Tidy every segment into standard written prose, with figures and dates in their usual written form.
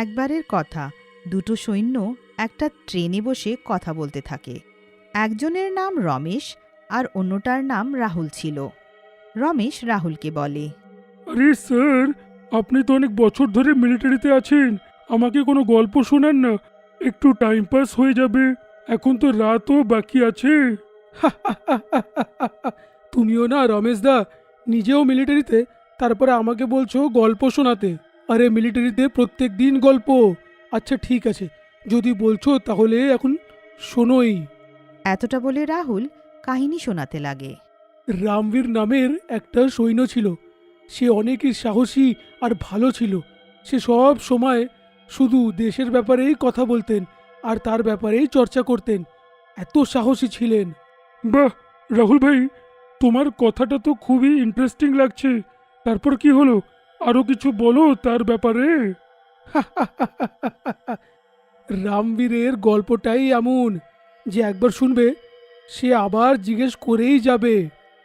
একবারের কথা, দুটো সৈন্য একটা ট্রেনে বসে কথা বলতে থাকে। একজনের নাম রমেশ আর অন্যটার নাম রাহুল ছিল। রমেশ রাহুলকে বলে, আরে স্যার, আপনি তো অনেক বছর ধরে মিলিটারিতে আছেন, আমাকে কোনো গল্প শোনান না, একটু টাইম পাস হয়ে যাবে। এখন তো রাতও বাকি আছে। তুমিও না রমেশ দা, নিজেও মিলিটারিতে, তারপরে আমাকে বলছো গল্প শোনাতে। আরে মিলিটারিতে প্রত্যেক দিন গল্প। আচ্ছা ঠিক আছে, যদি বলছো তাহলে এখন শোনোই। এতটা বলে রাহুল কাহিনী শোনাতে লাগে। রামবীর নামের একটা সৈন্য ছিল। সে অনেকই সাহসী আর ভালো ছিল। সে সব সময় শুধু দেশের ব্যাপারেই কথা বলতেন আর তার ব্যাপারেই চর্চা করতেন। এত সাহসী ছিলেন। বাহ রাহুল ভাই, তোমার কথাটা তো খুবই ইন্টারেস্টিং লাগছে। তারপর কি হলো, আরো কিছু বলো তার ব্যাপারে। রামবীরের গল্পটাই এমন যে একবার শুনবে সে আবার জিজ্ঞেস করেই যাবে।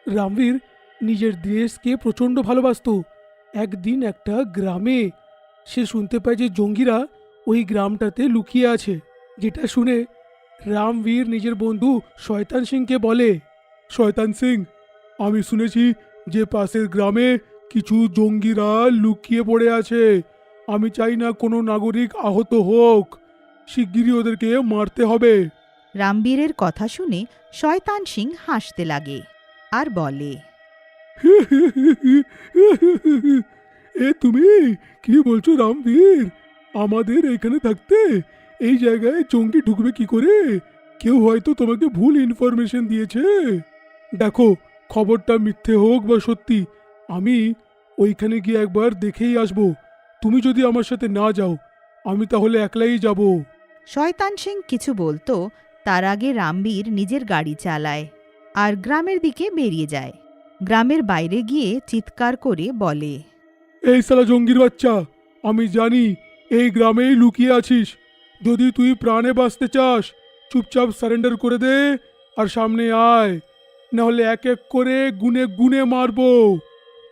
রামবীর নিজের দেশকে প্রচণ্ড ভালোবাসতো। একদিন একটা গ্রামে সে শুনতে পায় যে জঙ্গিরা ওই গ্রামটাতে লুকিয়ে আছে। যেটা শুনে রামবীর নিজের বন্ধু শয়তান সিংকে বলে, শয়তান সিং, আমি শুনেছি যে পাশের গ্রামে কিছু জঙ্গিরা লুকিয়ে পড়ে আছে। আমি চাই না কোনো নাগরিক আহত হোক। শিগগিরই ওদেরকে মারতে হবে। রামবীরের কথা শুনে শয়তান সিং হাসতে লাগে আর বলে, এ তুমি কি বলছো রামবীর? আমাদের এখানে থাকতে এই জায়গায় জঙ্গি ঢুকবে কি করে? কেউ হয়তো তোমাকে ভুল ইনফরমেশন দিয়েছে। দেখো, খবরটা মিথ্যে হোক বা সত্যি, আমি ওইখানে গিয়ে একবার দেখেই আসবো। তুমি যদি আমার সাথে না যাও, আমি তাহলে একলাই যাব। শয়তান সিং কিছু বলতো তার আগে রামবীর নিজের গাড়ি চালায় আর গ্রামের দিকে বেরিয়ে যায়। গ্রামের বাইরে গিয়ে চিৎকার করে বলে, এই শালা জঙ্গির বাচ্চা, আমি জানি এই গ্রামেই লুকিয়ে আছিস। যদি তুই প্রাণে বাঁচতে চাস, চুপচাপ সারেন্ডার করে দে আর সামনে আয়, নাহলে এক এক করে গুনে গুনে মারবো।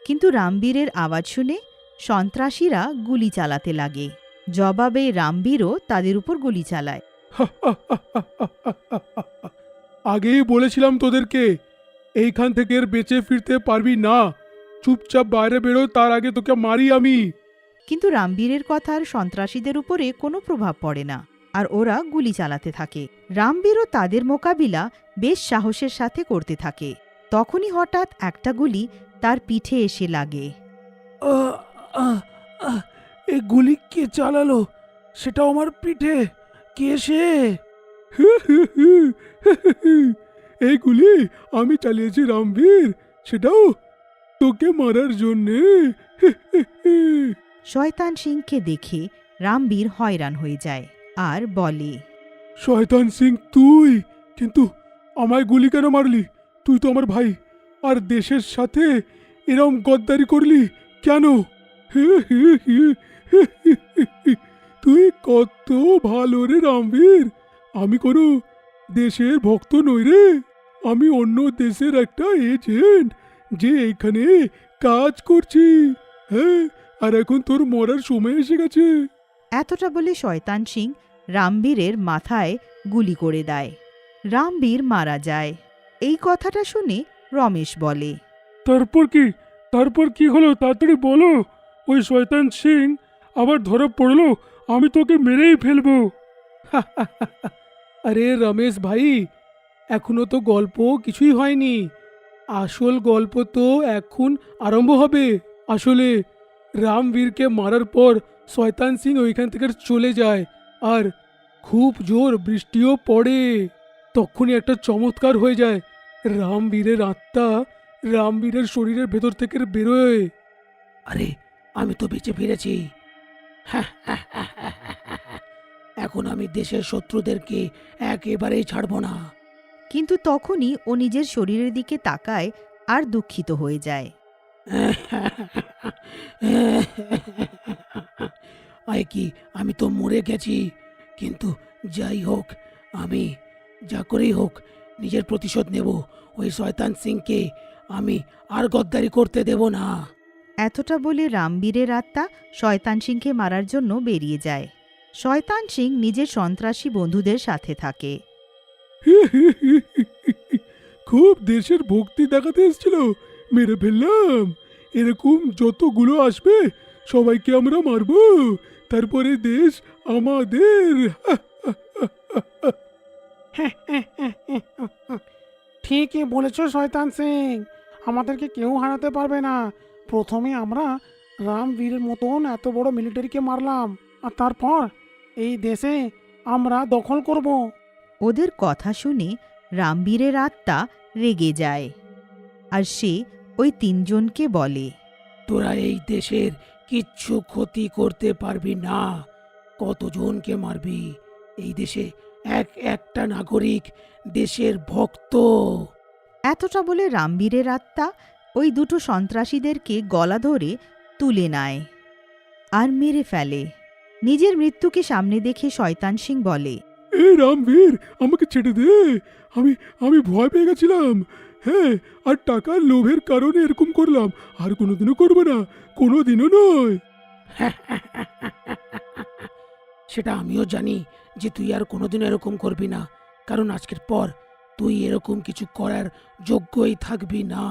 কিন্তু রামবীরের আওয়াজ শুনে সন্ত্রাসীরা গুলি চালাতে লাগে। জবাবে রামবীরও তাদের উপর গুলি চালায়। আগেই বলেছিলাম তোদেরকে, এইখান থেকে আর বেঁচে ফিরতে পারবি না। চুপচাপ বাইরে বেরো, তার আগে তোকে মারি আমি। কিন্তু রামবীরের কথার সন্ত্রাসীদের উপরে কোনো প্রভাব পড়ে না আর ওরা গুলি চালাতে থাকে। রামবীরও তাদের মোকাবিলা বেশ সাহসের সাথে করতে থাকে। তখনই হঠাৎ একটা গুলি তার পিঠে এসে লাগে। এই গুলি কে চালালো? সেটাও আমার পিঠে। কে সে? এই গুলি আমি চালিয়েছি রামবীর, সেটাও তোকে মারার জন্যে। শয়তান সিংকে দেখে রামবীর হয়রান হয়ে যায় আর বলে, শয়তান সিং তুই, কিন্তু আমায় গুলি কেন মারলি? তুই তো আমার ভাই, আর দেশের সাথে এরম গদ্দারি করলি কেন? তুই কত ভালো রে রামবীর। আমি কোনো দেশের ভক্ত নই রে, আমি অন্য দেশের একটা এজেন্ট যে এখানে কাজ করছি। হ্যাঁ, আর এখন তোর মরার সময় এসে গেছে। এতটা বলে শয়তান সিং রামবীরের মাথায় গুলি করে দেয়। রামবীর মারা যায়। এই কথাটা শুনে রমেশ বলে, তারপর কি? তারপর কি হলো তাড়াতাড়ি বলো। ওই শয়তান সিং আবার ধরা পড়লো, আমি তোকে মেরেই ফেলবো। আরে রমেশ ভাই, এখনো তো গল্প কিছুই হয়নি। আসল গল্প তো এখন আরম্ভ হবে। আসলে রামবীরকে মারার পর শয়তান সিং ওইখান থেকে চলে যায় আর খুব জোর বৃষ্টিও পড়ে। তখনই একটা চমৎকার হয়ে যায়। রামবীরের আত্মা রামবীরের শরীরের ভেতর থেকে বেরোয়। আরে আমি তো বেঁচে ফিরেছি। এখন আমি দেশের শত্রুদেরকে একেবারেই ছাড়বো না। কিন্তু তখনই ও নিজের শরীরের দিকে তাকায় আর দুঃখিত হয়ে যায়। আয় কি, আমি তো মরে গেছি, কিন্তু যাই হোক, আমি যা করেই হোক নিজের প্রতিশোধ নেব। ওই শয়তান সিংকে আমি আর গদ্দারি করতে দেব না। এতটা বলে রামবীরের আত্মা শয়তান সিংকে মারার জন্য বেরিয়ে যায়। শয়তান সিং নিজের সন্ত্রাসী বন্ধুদের সাথে থাকে। খুব দেশের ভক্তি দেখাতে এসেছিল, মেরে ফেললাম। এরকম যতগুলো আসবে সবাইকে আমরা মারবো, তারপরে দেশ আমাদের। ঠিকই বলেছ শয়তান সিং, আমাদেরকে কেউ হারাতে পারবে না। প্রথমে আমরা রামবীরের মতন এত বড় মিলিটারিকে মারলাম, আর তারপর এই দেশে আমরা দখল করব। ওদের কথা শুনে রামবীরের আত্মা রেগে যায়, আর সে ওই তিনজনকে বলে, তোরা এই দেশের কিচ্ছু ক্ষতি করতে পারবি না। কতজনকে মারবি? এই দেশে একটা নাগরিক দেশের ভক্ত। এতটা বলে রামবীরের আত্মা ওই দুটো সন্ত্রাসীদেরকে গলা ধরে তুলে নেয় আর মেরে ফেলে। নিজের মৃত্যুকে সামনে দেখে শয়তান সিং বলে, এ রামবীর, আমাকে ছেড়ে দে। আমি আমি ভয় পেয়ে গেছিলাম। হ্যাঁ, আর টাকার লোভের কারণে এরকম করলাম, আর কোনোদিনও করবো না, কোনোদিনও নয়। সেটা আমিও জানি যে তুই আর কোনোদিন এরকম করবি না, কারণ আজকের পর তুই এরকম কিছু করার যোগ্যই থাকবি না।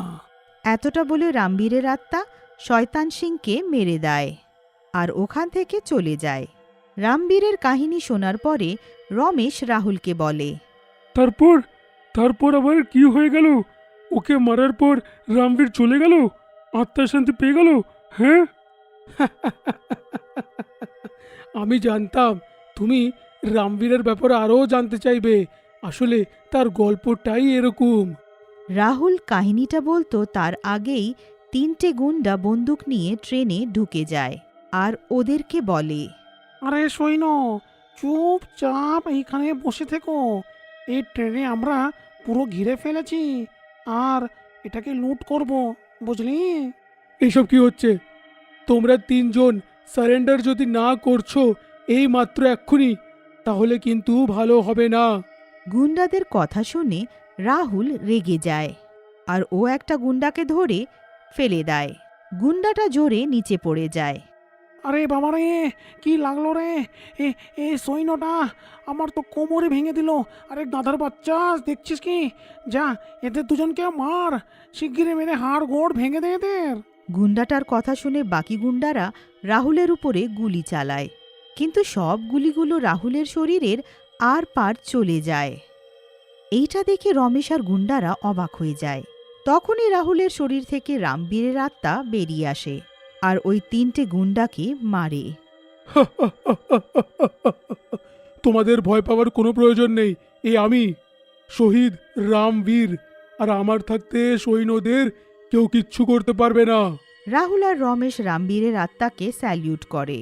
এতটা বলে রামবীরের আত্মা শয়তান সিংকে মেরে দেয় আর ওখান থেকে চলে যায়। রামবীরের কাহিনী শোনার পরে রমেশ রাহুলকে বলে, তারপর তারপর আবার কি হয়ে গেল? ওকে মারার পর রামবীর চলে গেল, আত্মার শান্তি পেয়ে গেল? হ্যাঁ, আমি জানতাম তুমি রামবীরের ব্যাপারে আরও জানতে চাইবে। আসলে তার গল্পটাই এরকম। রাহুল কাহিনীটা বলতো তার আগেই তিনটে গুন্ডা বন্দুক নিয়ে ট্রেনে ঢুকে যায় আর ওদেরকে বলে, আরে সৈন্য, চুপচাপ এইখানে বসে থেকো। এই ট্রেনে আমরা পুরো ঘিরে ফেলেছি, আর এটাকে লুট করব, বুঝলি? এইসব কি হচ্ছে? তোমরা তিনজন সারেন্ডার যদি না করছো এই মাত্র এক্ষুনি, তাহলে কিন্তু ভালো হবে না। গুন্ডাদের কথা শুনে রাহুল রেগে যায় আর ও একটা গুন্ডাকে ধরে ফেলে দেয়। গুন্ডাটা জোরে নিচে পড়ে যায়। আরে বাবা রে, কি লাগলো রে? এ এ সৈন্যটা আমার তো কোমরে ভেঙে দিল। আরে গাধার বাচ্চা, দেখছিস কি? যা, এদের দুজনকে মার, শিগগিরই মেরে হাড় গোড় ভেঙে দে এদের। গুন্ডাটার কথা শুনে বাকি গুন্ডারা রাহুলের উপরে গুলি চালায়, কিন্তু সব গুলিগুলো রাহুলের শরীরের আর পার চলে যায়। এইটা দেখে রমেশ আর গুন্ডারা অবাক হয়ে যায়। তখনই রাহুলের শরীর থেকে রামবীরের আত্মা বেরিয়ে আসে আর ওই তিনটে গুন্ডাকে মারে। তোমাদের ভয় পাওয়ার কোনো প্রয়োজন নেই। আমি শহীদ রামবীর, আর আমার থাকতে সৈন্যদের কেউ কিচ্ছু করতে পারবে না। রাহুল আর রমেশ রামবীরের আত্মাকে স্যালিউট করে।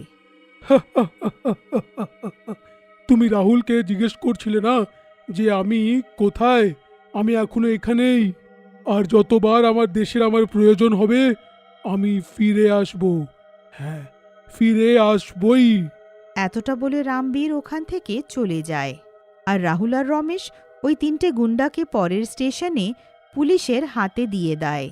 তুমি রাহুলকে জিজ্ঞেস করছিলে না যে আমি কোথায়? আমি এখনো এখানেই, আর যতবার আমার দেশের আমার প্রয়োজন হবে আমি ফিরে আসব। হ্যাঁ, ফিরে আসবই। এতটা বলে রামবীর ওখান থেকে চলে যায় আর রাহুল আর রমেশ ওই তিনটে গুন্ডাকে পরের স্টেশনে পুলিশের হাতে দিয়ে দেয়।